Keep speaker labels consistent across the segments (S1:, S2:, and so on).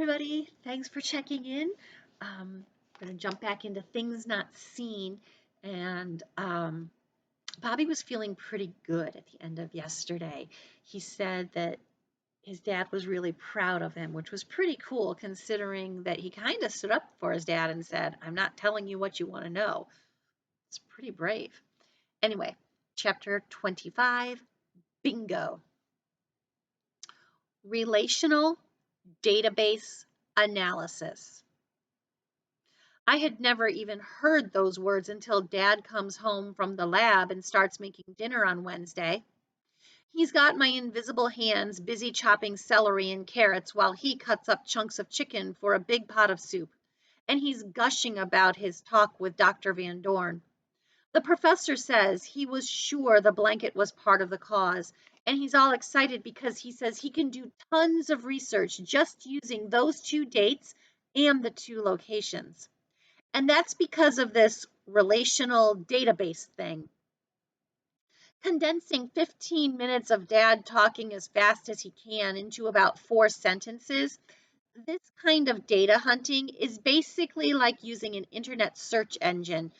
S1: everybody. Thanks for checking in. I'm going to jump back into things not seen. And Bobby was feeling pretty good at the end of yesterday. He said that his dad was really proud of him, which was pretty cool considering that he kind of stood up for his dad and said, I'm not telling you what you want to know. It's pretty brave. Anyway, chapter 25, bingo. Relational database analysis. I had never even heard those words until Dad comes home from the lab and starts making dinner on Wednesday. He's got my invisible hands busy chopping celery and carrots while he cuts up chunks of chicken for a big pot of soup, and he's gushing about his talk with Dr. Van Dorn. The professor says he was sure the blanket was part of the cause, and he's all excited because he says he can do tons of research just using those two dates and the two locations. And that's because of this relational database thing. Condensing 15 minutes of Dad talking as fast as he can into about 4 sentences, this kind of data hunting is basically like using an internet search engine,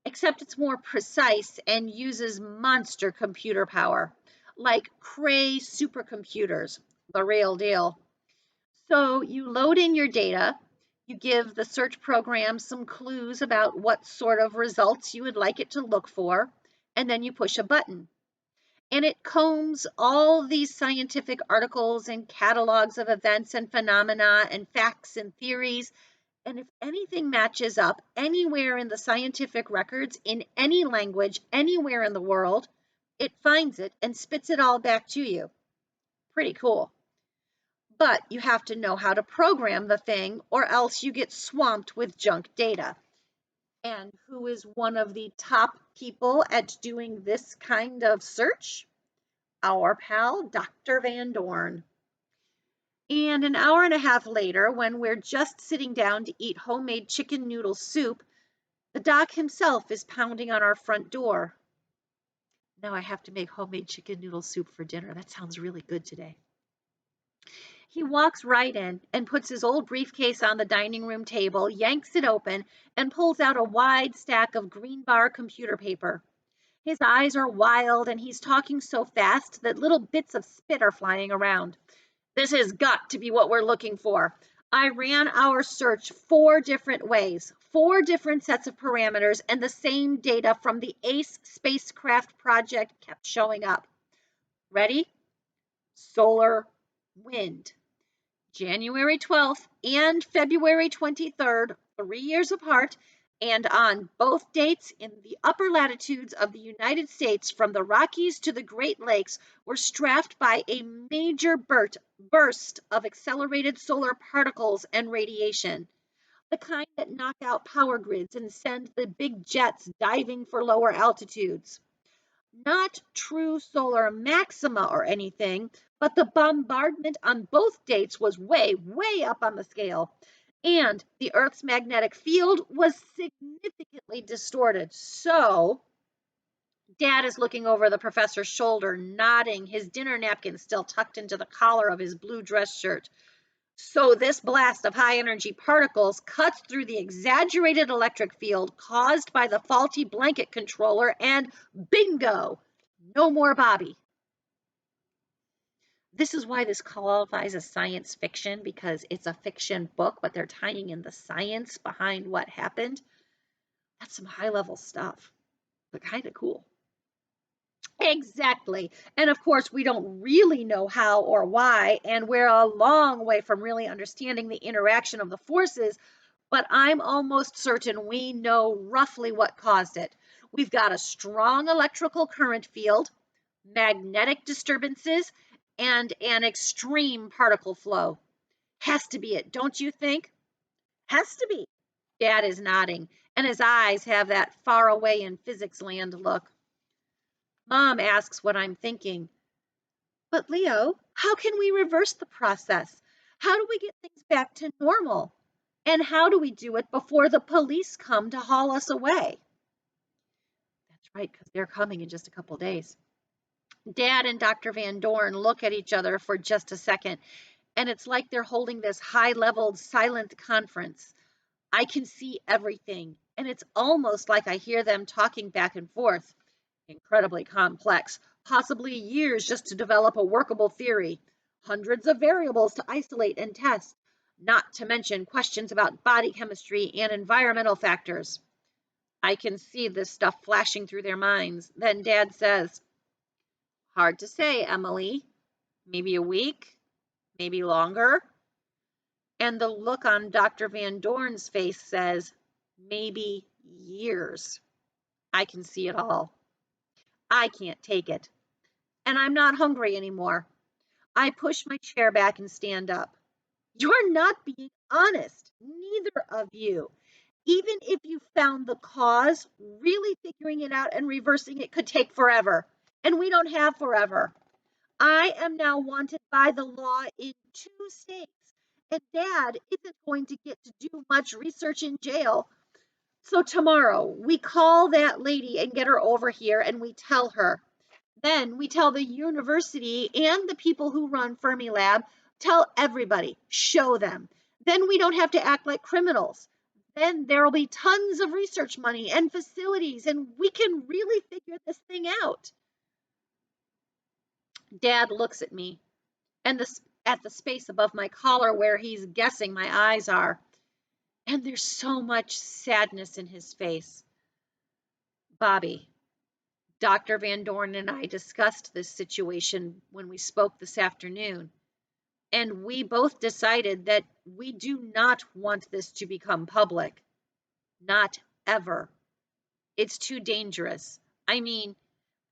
S1: except it's more precise and uses monster computer power, like Cray supercomputers, the real deal. So you load in your data, you give the search program some clues about what sort of results you would like it to look for, and then you push a button. And it combs all these scientific articles and catalogs of events and phenomena and facts and theories. And if anything matches up anywhere in the scientific records, in any language, anywhere in the world, it finds it and spits it all back to you. Pretty cool. But you have to know how to program the thing or else you get swamped with junk data. And who is one of the top people at doing this kind of search? Our pal, Dr. Van Dorn. And an hour and a half later, when we're just sitting down to eat homemade chicken noodle soup, the doc himself is pounding on our front door. Now I have to make homemade chicken noodle soup for dinner. That sounds really good today. He walks right in and puts his old briefcase on the dining room table, yanks it open, and pulls out a wide stack of green bar computer paper. His eyes are wild, and he's talking so fast that little bits of spit are flying around. This has got to be what we're looking for. I ran our search 4 different ways, 4 different sets of parameters, and the same data from the ACE spacecraft project kept showing up. Ready? Solar wind. January 12th and February 23rd, 3 years apart, and on both dates in the upper latitudes of the United States from the Rockies to the Great Lakes were strapped by a major burst of accelerated solar particles and radiation, the kind that knock out power grids and send the big jets diving for lower altitudes. Not true solar maxima or anything, but the bombardment on both dates was way, way up on the scale. And the Earth's magnetic field was significantly distorted. So, Dad is looking over the professor's shoulder, nodding, his dinner napkin still tucked into the collar of his blue dress shirt. So this blast of high-energy particles cuts through the exaggerated electric field caused by the faulty blanket controller, and bingo! No more Bobby. This is why this qualifies as science fiction, because it's a fiction book, but they're tying in the science behind what happened. That's some high-level stuff, but kind of cool. Exactly. And of course, we don't really know how or why, and we're a long way from really understanding the interaction of the forces, but I'm almost certain we know roughly what caused it. We've got a strong electrical current field, magnetic disturbances, and an extreme particle flow. Has to be it, don't you think? Has to be. Dad is nodding, and his eyes have that far away in physics land look. Mom asks what I'm thinking. But Leo, how can we reverse the process? How do we get things back to normal? And how do we do it before the police come to haul us away? That's right, because they're coming in just a couple days. Dad and Dr. Van Dorn look at each other for just a second, And it's like they're holding this high-level silent conference. I can see everything, and it's almost like I hear them talking back and forth. Incredibly complex, possibly years just to develop a workable theory, hundreds of variables to isolate and test, not to mention questions about body chemistry and environmental factors. I can see this stuff flashing through their minds. Then Dad says, "Hard to say, Emily. Maybe a week, maybe longer." And the look on Dr. Van Dorn's face says, "Maybe years." I can see it all. I can't take it. And I'm not hungry anymore. I push my chair back and stand up. You're not being honest, neither of you. Even if you found the cause, really figuring it out and reversing it could take forever. And we don't have forever. I am now wanted by the law in 2 states, and Dad isn't going to get to do much research in jail. So tomorrow, we call that lady and get her over here, and we tell her. Then we tell the university and the people who run Fermilab, tell everybody, show them. Then we don't have to act like criminals. Then there will be tons of research money and facilities, and we can really figure this thing out. Dad looks at me and at the space above my collar where he's guessing my eyes are. And there's so much sadness in his face. "Bobby, Dr. Van Dorn and I discussed this situation when we spoke this afternoon, and we both decided that we do not want this to become public. Not ever. It's too dangerous. I mean,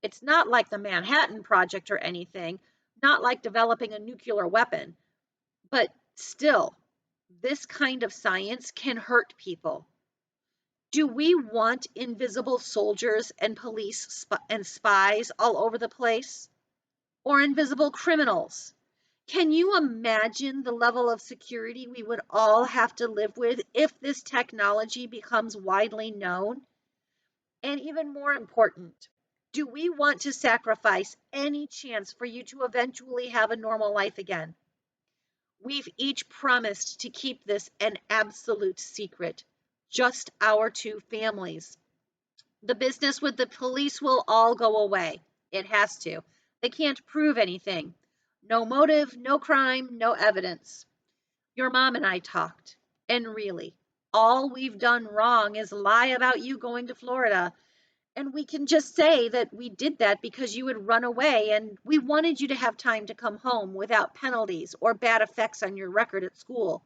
S1: it's not like the Manhattan Project or anything, not like developing a nuclear weapon, but still, this kind of science can hurt people. Do we want invisible soldiers and police and spies all over the place? Or invisible criminals? Can you imagine the level of security we would all have to live with if this technology becomes widely known? And even more important, do we want to sacrifice any chance for you to eventually have a normal life again? We've each promised to keep this an absolute secret, just our 2 families. The business with the police will all go away. It has to. They can't prove anything. No motive, no crime, no evidence. Your mom and I talked, and really, all we've done wrong is lie about you going to Florida. And we can just say that we did that because you had run away and we wanted you to have time to come home without penalties or bad effects on your record at school.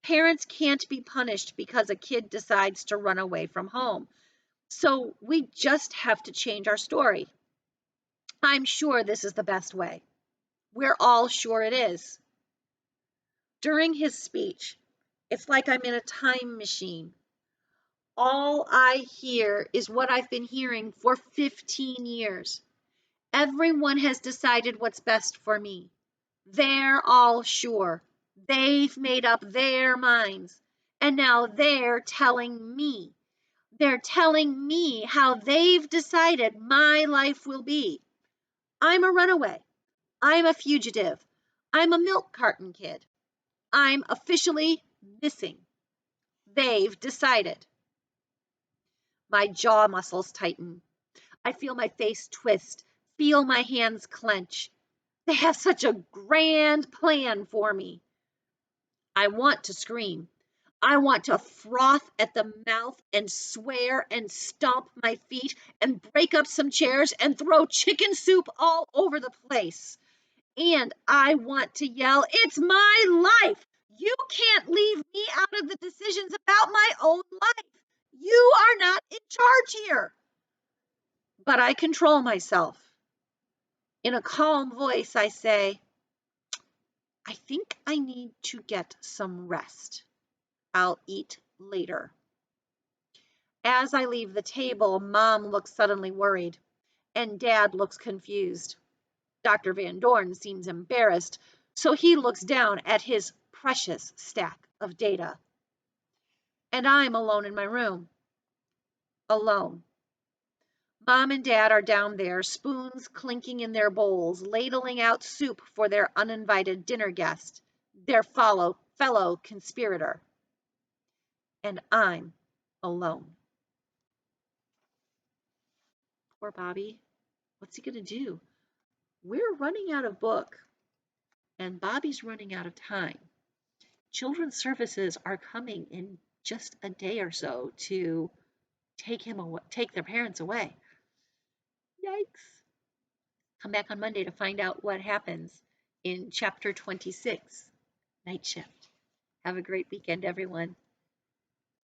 S1: Parents can't be punished because a kid decides to run away from home. So we just have to change our story. I'm sure this is the best way. We're all sure it is." During his speech, it's like I'm in a time machine. All I hear is what I've been hearing for 15 years. Everyone has decided what's best for me. They're all sure. They've made up their minds. And now they're telling me. They're telling me how they've decided my life will be. I'm a runaway. I'm a fugitive. I'm a milk carton kid. I'm officially missing. They've decided. My jaw muscles tighten. I feel my face twist, feel my hands clench. They have such a grand plan for me. I want to scream. I want to froth at the mouth and swear and stomp my feet and break up some chairs and throw chicken soup all over the place. And I want to yell, "It's my life! You can't leave me out of the decisions about my own life! You are not in charge here!" But I control myself. In a calm voice, I say, "I think I need to get some rest. I'll eat later." As I leave the table, Mom looks suddenly worried, and Dad looks confused. Dr. Van Dorn seems embarrassed, so he looks down at his precious stack of data. And I'm alone in my room. Alone. Mom and Dad are down there, spoons clinking in their bowls, ladling out soup for their uninvited dinner guest. their fellow conspirator. And I'm alone. Poor Bobby. What's he going to do? We're running out of book, and Bobby's running out of time. Children's Services are coming in just a day or so to take their parents away. Yikes. Come back on Monday to find out what happens in chapter 26, Night Shift. Have a great weekend, everyone.